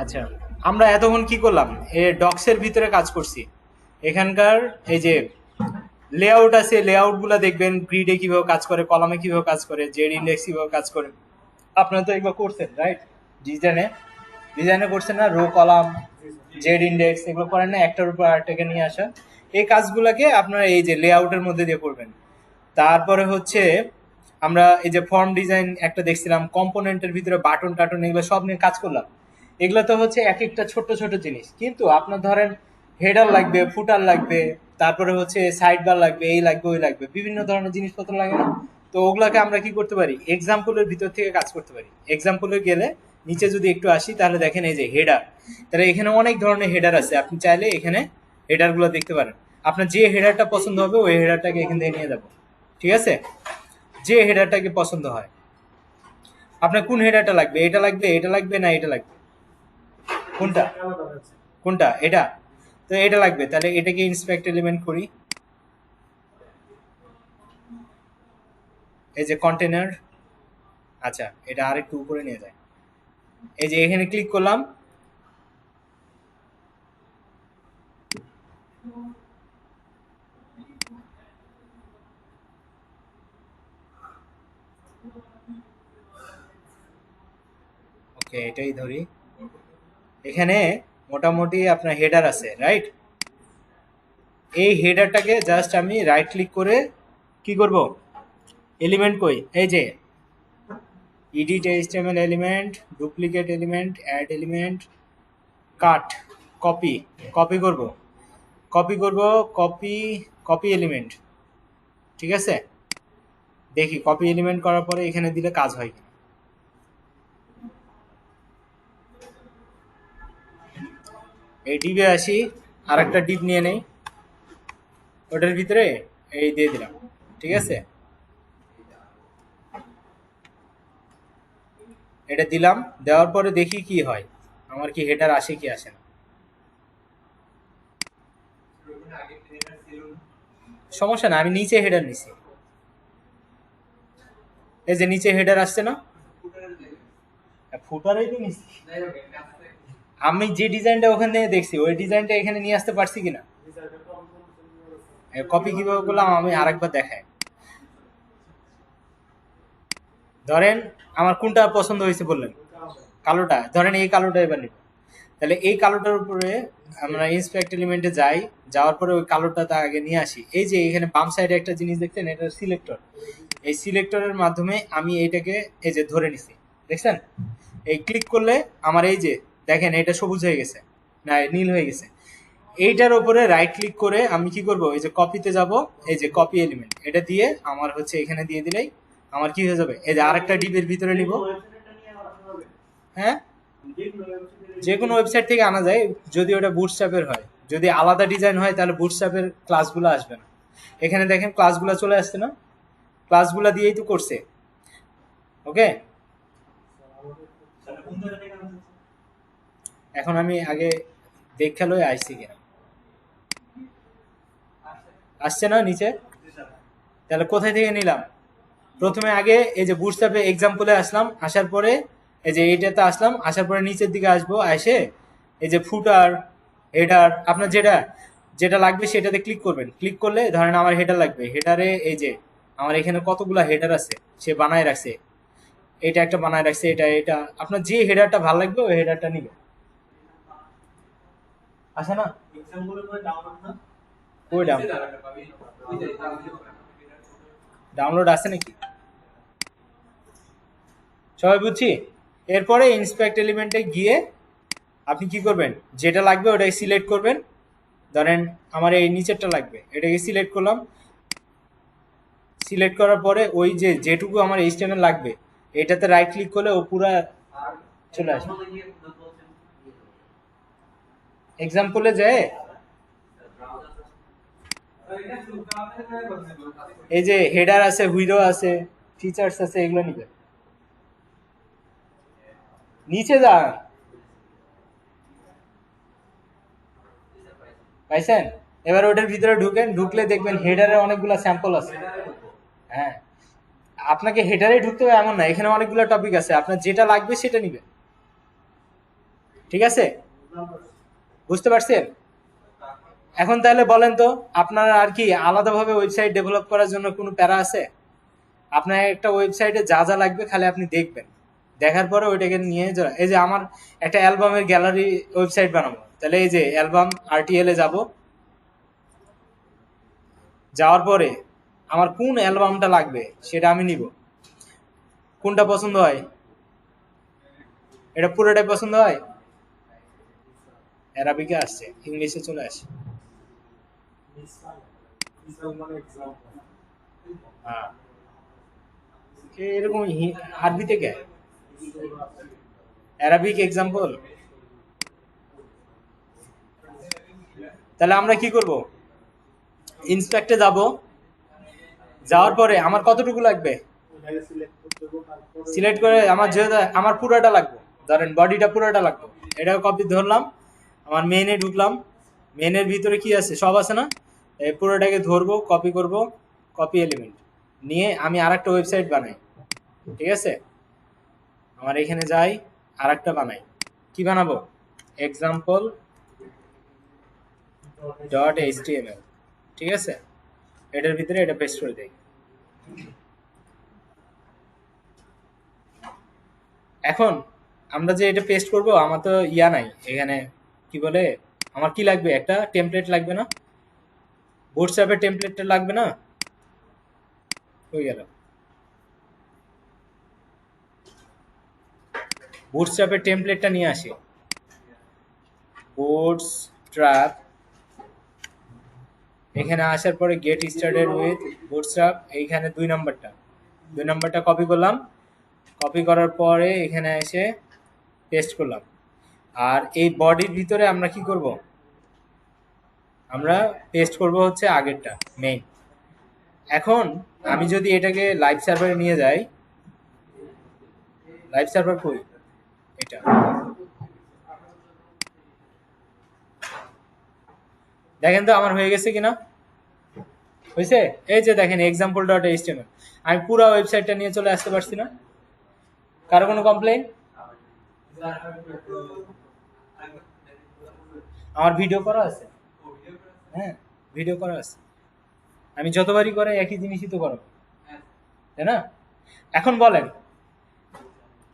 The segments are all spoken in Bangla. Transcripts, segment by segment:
আচ্ছা, আমরা এতক্ষণ কি করলাম? ডক্সের ভিতরে কাজ করছি। এখানকার এই যে লেআউট আছে, লেআউট গুলা দেখবেন, গ্রিডে কিভাবে কাজ করে, কলামে কিভাবে কাজ করে, জেড ইন্ডেক্স কিভাবে কাজ করে। আপনারা তো এগুলো করছেন, রাইট? ডিজাইনে ডিজাইনে করছেন না, রো কলাম, জেড ইন্ডেক্স, এগুলো করেন না, একটার উপর আরেকটাকে নিয়ে আসা। এই কাজগুলোকে আপনারা এই যে লেআউটের মধ্যে দিয়ে করবেন। তারপরে হচ্ছে আমরা এই যে ফর্ম ডিজাইন একটা দেখছিলাম, কম্পোনেন্টের ভিতরে বাটন টাটন এগুলো সব নিয়ে কাজ করলাম। এগুলো তো হচ্ছে এক একটা ছোট ছোট জিনিস, কিন্তু আপনার ধরেন হেডার লাগবে, ফুটার লাগবে, তারপরে হচ্ছে সাইড বার লাগবে, এই লাগবে ওই লাগবে, বিভিন্ন ধরনের জিনিসপত্র লাগে না? তো ওগুলাকে আমরা কি করতে পারি, এক্সাম্পলের ভিতর থেকে কাজ করতে পারি। এক্সাম্পলে গেলে নিচে যদি একটু আসি, তাহলে দেখেন এই যে হেডার, তাহলে এখানে অনেক ধরনের হেডার আছে। আপনি চাইলে এখানে হেডার গুলো দেখতে পারেন। আপনার যে হেডারটা পছন্দ হবে ওই হেডারটাকে এখান থেকে নিয়ে যাবো। ঠিক আছে? যে হেডারটাকে পছন্দ হয়। আপনার কোন হেডারটা লাগবে? এটা লাগবে, এটা লাগবে, না এটা লাগবে? কোনটা? কোনটা? এটা? তো এটা লাগবে, তাহলে এটাকে ইন্সপেক্ট এলিমেন্ট করি। এই যে কন্টেনার। আচ্ছা, এটা আরেকটু উপরে নিয়ে যায়। এই যে এখানে ক্লিক করলাম। ওকে, এটাই ধরি। এখানে মোটামুটি আপনার হেডার আছে, রাইট? এই হেডারটাকে জাস্ট আমি রাইট ক্লিক করে কি করব, এলিমেন্ট কই, এই যে edit HTML element, duplicate element, add element, cut, copy, copy করব, কপি করব, কপি, কপি এলিমেন্ট। ঠিক আছে? দেখি কপি এলিমেন্ট করার পরে এখানে দিলে কাজ হয় কি। এই ডিবে আসি, আর একটা ডিপ নিয়ে নেই, ওটার ভিতরে এই দিয়ে দিলাম। ঠিক আছে? এটা দিলাম, দেওয়ার পরে দেখি কি হয়, আমার কি হেডার আসে কি আসে না। সমস্যা না, আমি নিচে হেডার নিছি। এই যে নিচে হেডার আসছে না, ফুটারেই তো নিছি। আমি যে ডিজাইনটা ওখান থেকে দেখছি ওই ডিজাইনটা এখানে নিয়ে আসতে পারছি কিনা, কপি কিভাবে করলাম আমি আরেকবার দেখাই। ধরেন আমার কোনটা পছন্দ হয়েছে বললেন? কালোটা। ধরেন এই কালোটা এবার নিব। তাহলে এই কালোটার উপরে আমরা ইন্সপেক্ট এলিমেন্টে যাই, যাওয়ার পরে ওই কালোটা আগে নিয়ে আসি। এই যে এখানে বাম সাইডে একটা জিনিস দেখছেন, এটা সিলেক্টর। এই সিলেক্টরের মাধ্যমে আমি এইটাকে এই যে ধরে নিছি, দেখছেন? এই ক্লিক করলে আমার এই যে দেখেন এটা সবুজ হয়ে গেছে, না নীল হয়ে গেছে। এইটার উপরে রাইট ক্লিক করে আমি কি করব, এই যে কপিতে যাব, এই যে কপি এলিমেন্ট, এটা দিয়ে আমার হচ্ছে এখানে দিয়ে দিলেই আমার কি হয়ে যাবে, এই যে আরেকটা ডিবের ভিতরে নিব। হ্যাঁ, যে কোনো ওয়েবসাইট থেকে আনা যায়, যদি ওটা বুটস্ট্র্যাপের হয়। যদি আলাদা ডিজাইন হয় তাহলে বুটস্ট্র্যাপের ক্লাসগুলো আসবে না। এখানে দেখেন ক্লাসগুলো চলে আসছে না, ক্লাসগুলো দিয়েই তো করছে। ওকে, এখন আমি আগে দেখা লই আইসি কিনা। আসছে না নিচে? তাহলে কোথায় থেকে নিলাম? প্রথমে আগে এই যে বুটস্ট্র্যাপে এক্সাম্পলে আসলাম, আসার পরে এই যে এইটাতে আসলাম, আসার পরে নিচের দিকে আসবো, এসে এই যে ফুটার, হেডার, আপনার যেটা যেটা লাগবে সেটাতে ক্লিক করবেন। ক্লিক করলে ধরেন আমার হেডার লাগবে, হেডারে এই যে আমার এখানে কতগুলা হেডার আছে সে বানায় রাখছে। এটা একটা বানায় রাখছে, এটা এটা আপনার যে হেডারটা ভালো লাগবে ওই হেডারটা নিবে। আসে না? ওই ডাউনলোড আছে নাকি? সবাই বুঝছি? এরপরে ইন্সপেক্ট এলিমেন্টে গিয়ে আপনি কি করবেন, যেটা লাগবে ওটাই সিলেক্ট করবেন। ধরেন আমার এই নিচেরটা লাগবে, এটাকে সিলেক্ট করলাম। সিলেক্ট করার পরে ওই যে যেটুকু আমার এইচটিএমএল লাগবে এটাতে রাইট ক্লিক করলে ও পুরা চলে আসবে। এক্সাম্পলে যায় এই যে হেডার আছে, হুইডো আছে, ফিচার্স আছে, এগুলো নিবে। নিচে যা, পাইছেন? এবার ওটার ভিতরে ঢুকেন, ঢুকলে দেখবেন হেডারে অনেকগুলো স্যাম্পল আছে। হ্যাঁ, আপনাকে হেডারে ঢুকতে হবে এমন না, এখানে অনেকগুলো টপিক আছে, আপনার যেটা লাগবে সেটা নিবে। ঠিক আছে, বুঝতে পারছেন? এখন তাহলে বলেন তো, আপনার আর কি আলাদাভাবে ওয়েবসাইট ডেভেলপ করার জন্য কোনো প্যারা আছে? আপনার একটা ওয়েবসাইটে যা যা লাগবে খালি আপনি দেখবেন, দেখার পরে ওইটাকে নিয়ে এই যে আমার একটা অ্যালবামের গ্যালারি ওয়েবসাইট বানাবো, তাহলে এই যে অ্যালবাম আরটিএল এ যাব, যাওয়ার পরে আমার কোন অ্যালবামটা লাগবে সেটা আমি নিব। কোনটা পছন্দ হয়? এটা পুরোটাই পছন্দ হয়? অ্যারাবিকে আসছে, ইংলিশে চলে আসে। হ্যাঁ, এরকম আরবিতে কে অ্যারাবিক এক্সাম্পল। তাহলে আমরা কি করব, ইন্সপেক্টে যাব, যাওয়ার পরে আমার কতটুকু লাগবে সিলেক্ট করে, আমার যেহেতু আমার পুরোটা লাগবে, ধরেন বডিটা পুরোটা লাগবে, এটা কপি ধরলাম, আমার মেইনে ঢুকলাম, মেইনের ভিতরে কি আছে সব আছে না, এই পুরোটাকে ধরবো, কপি করব, কপি এলিমেন্ট নিয়ে আমি আরেকটা ওয়েবসাইট বানাই। ঠিক আছে, আমার এখানে যাই, আরেকটা বানাই, কি বানাবো, এক্সাম্পল ডট এইচটিএমএল। ঠিক আছে, এটার ভিতরে এটা পেস্ট করে দেই। এখন আমরা যে এটা পেস্ট করব, আমার তো ইয়া নাই এখানে, কি বলে, আমার কি লাগবে, একটা টেমপ্লেট লাগবে না, বুটস্ট্র্যাপের টেমপ্লেটটা লাগবে না, হয়ে গেল। বুটস্ট্র্যাপের টেমপ্লেটটা নিয়ে আসি, বুটস্ট্র্যাপ, এখানে আসার পরে গেট স্টার্টেড উইথ বুটস্ট্র্যাপ, এইখানে 2 নম্বরটা কপি করলাম, কপি করার পরে এখানে এসে পেস্ট করলাম। আর এই বডির ভিতরে আমরা কি করব, আমরা পেস্ট করব হচ্ছে আগেরটা মেইন। এখন আমি যদি এটাকে লাইভ সার্ভারে নিয়ে যাই, লাইভ সার্ভার কই, এটা দেখেন তো আমার হয়ে গেছে কিনা, হয়েছে? এই যে দেখেন এক্সাম্পল ডট এইচটিএমএল, আমি পুরো ওয়েবসাইটটা নিয়ে চলে আসতে পারছি না। কারো কোনো কমপ্লেইন? আমার ভিডিও করা আছে, হ্যাঁ ভিডিও করা আছে, আমি যতবারই করে একই জিনিসই তো করো, তাই না? এখন বলেন,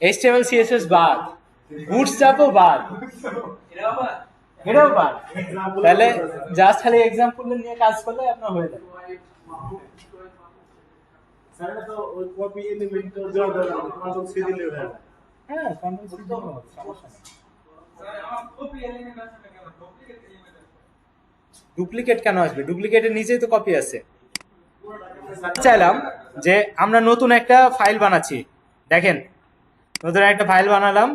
এইচটিএমএল সিএসএস বাদ, বুটস্ট্র্যাপও বাদ, এটাও বাদ, তাহলে জাস্ট খালি এক্সাম্পল নিয়ে কাজ করলে আপনার হয়ে যাবে। হ্যাঁ, ডুপ্লিকেট কেন আসবে, ডুপ্লিকেটের নিচেই তো কপি আছে। চাইলাম যে আমরা নতুন একটা ফাইল বানাচ্ছি, দেখেন নতুন একটা ফাইল বানালাম,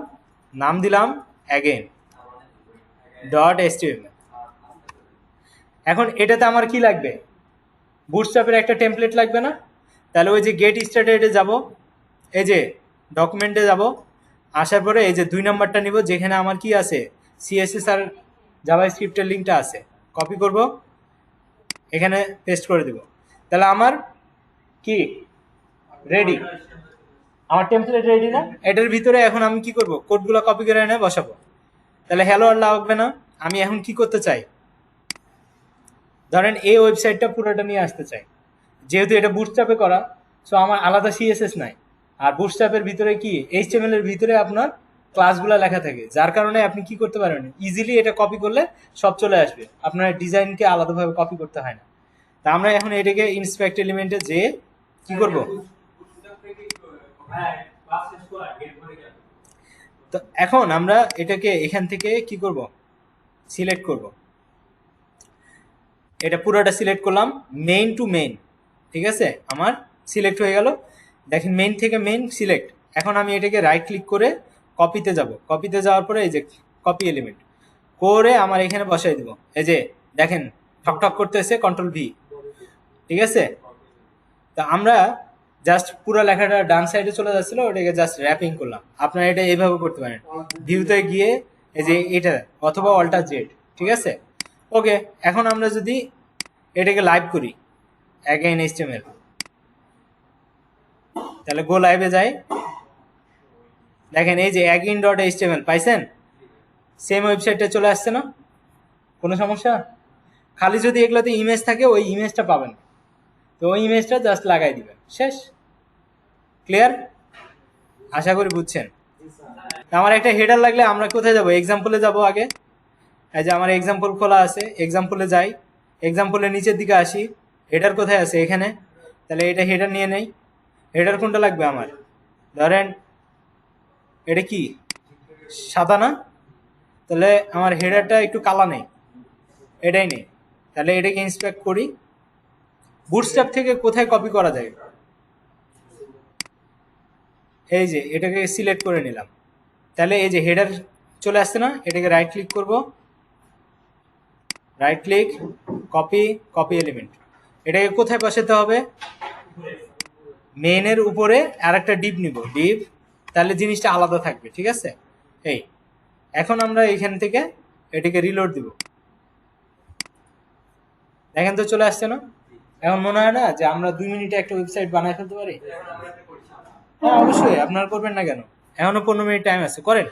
নাম দিলাম অ্যাগেন ডট এইচটিএমএল। এখন এটাতে আমার কি লাগবে, বুটস্ট্র্যাপের একটা টেমপ্লেট লাগবে না? তাহলে ওই যে গেট স্টার্টেডে যাব, এই যে ডকুমেন্টে যাব, আসার পরে এই যে 2 নম্বরটা নিব, যেখানে আমার কি আছে, সিএসএস আর জাভাস্ক্রিপ্টের লিঙ্কটা আছে, কপি করব, এখানে পেস্ট করে দেব। তাহলে আমার কি রেডি, আমার টেমপ্লেট রেডি না? এটার ভিতরে এখন আমি কি করব, কোডগুলো কপি করে এনে বসাবো। তাহলে হ্যালো আর লাগবে না। আমি এখন কি করতে চাই, ধরেন এই ওয়েবসাইটটা পুরোটা নিয়ে আসতে চাই, যেহেতু এটা বুটস্ট্র্যাপে করা, সো আমার আলাদা সিএসএস নাই। আর বুটস্ট্র্যাপের ভিতরে কি, এইচটিএমএল এর ভিতরে আপনার ক্লাসগুলো লেখা থাকে, যার কারণে আপনি কি করতে পারবেন, ইজিলি এটা কপি করলে সব চলে আসবে, আপনার ডিজাইনকে আলাদাভাবে কপি করতে হয় না। তা আমরা এখন এটাকে ইন্সপেক্ট এলিমেন্টে যে কি করব, তো এখন আমরা এটাকে এখান থেকে কি করব, সিলেক্ট করব, এটা পুরোটা সিলেক্ট করলাম, মেইন টু মেইন। ঠিক আছে, আমার সিলেক্ট হয়ে গেল, দেখেন মেইন থেকে মেইন সিলেক্ট। এখন আমি এটাকে রাইট ক্লিক করে কপিতে যাব, কপিতে যাওয়ার পরে এই যে কপি এলিমেন্ট করে আমার এখানে বসাই দিব, এই যে দেখেন ঠক ঠক করতেছে, কন্ট্রোল ভি। ঠিক আছে, তা আমরা জাস্ট পুরো লেখাটা ডান সাইডে চলে যাচ্ছিল, ওটাকে জাস্ট র্যাপিং করলাম। আপনারা এটা এইভাবে করতে পারেন, ভিউতে গিয়ে এই যে এটা, অথবা অল্টার জেড। ঠিক আছে, ওকে। এখন আমরা যদি এটাকে লাইভ করি অ্যাগেইন এইচটিএমএল, তাহলে গো লাইভে যাই, দেখেন এই যে অ্যাগেইন ডট এইচটিএমএল পাইছেন, সেম ওয়েবসাইটে চলে আসছে না? কোনো সমস্যা? খালি যদি এগুলোতে ইমেজ থাকে ওই ইমেজটা পাবেন, তো ওই ইমেজটা জাস্ট লাগাই দিবেন, শেষ। ক্লিয়ার? আশা করি বুঝছেন। আমার একটা হেডার লাগলে আমরা কোথায় যাব? এক্সাম্পলে যাব আগে। এই যে আমার এক্সাম্পল খোলা আছে, এক্সাম্পলে যাই, এক্সাম্পলের নিচের দিকে আসি, হেডার কোথায় আছে? এখানে। তাহলে এটা হেডার নিয়ে নেই। হেডার কোনটা লাগবে আমার? ধরেন এটা কি সাদা না? তাহলে আমার হেডারটা একটু কালা নেই, এটাই নেই। তাহলে এটাকে ইন্সপেক্ট করি। বুটস্ট্র্যাপ থেকে কোথায় কপি করা যায়? এই যে এটাকে সিলেক্ট করে নিলাম। তাহলে এই যে হেডার চলে আসছে না? এটাকে রাইট ক্লিক করব, right click, copy, copy element. এটাকে কোথায় বসাতে হবে? মেইনের উপরে আর একটা ডিপ নিব, ডিপ, তাহলে জিনিসটা আলাদা থাকবে, ঠিক আছে? এই এখন আমরা এখান থেকে এটাকে রিলোড দিব, দেখেন তো চলে আসছে না? এখন মনে হয় না যে আমরা 2 মিনিটে একটা ওয়েবসাইট বানায় ফেলতে পারি? হ্যাঁ অবশ্যই, আপনারা করবেন না কেন? এখনো 15 মিনিট টাইম আছে, করেন।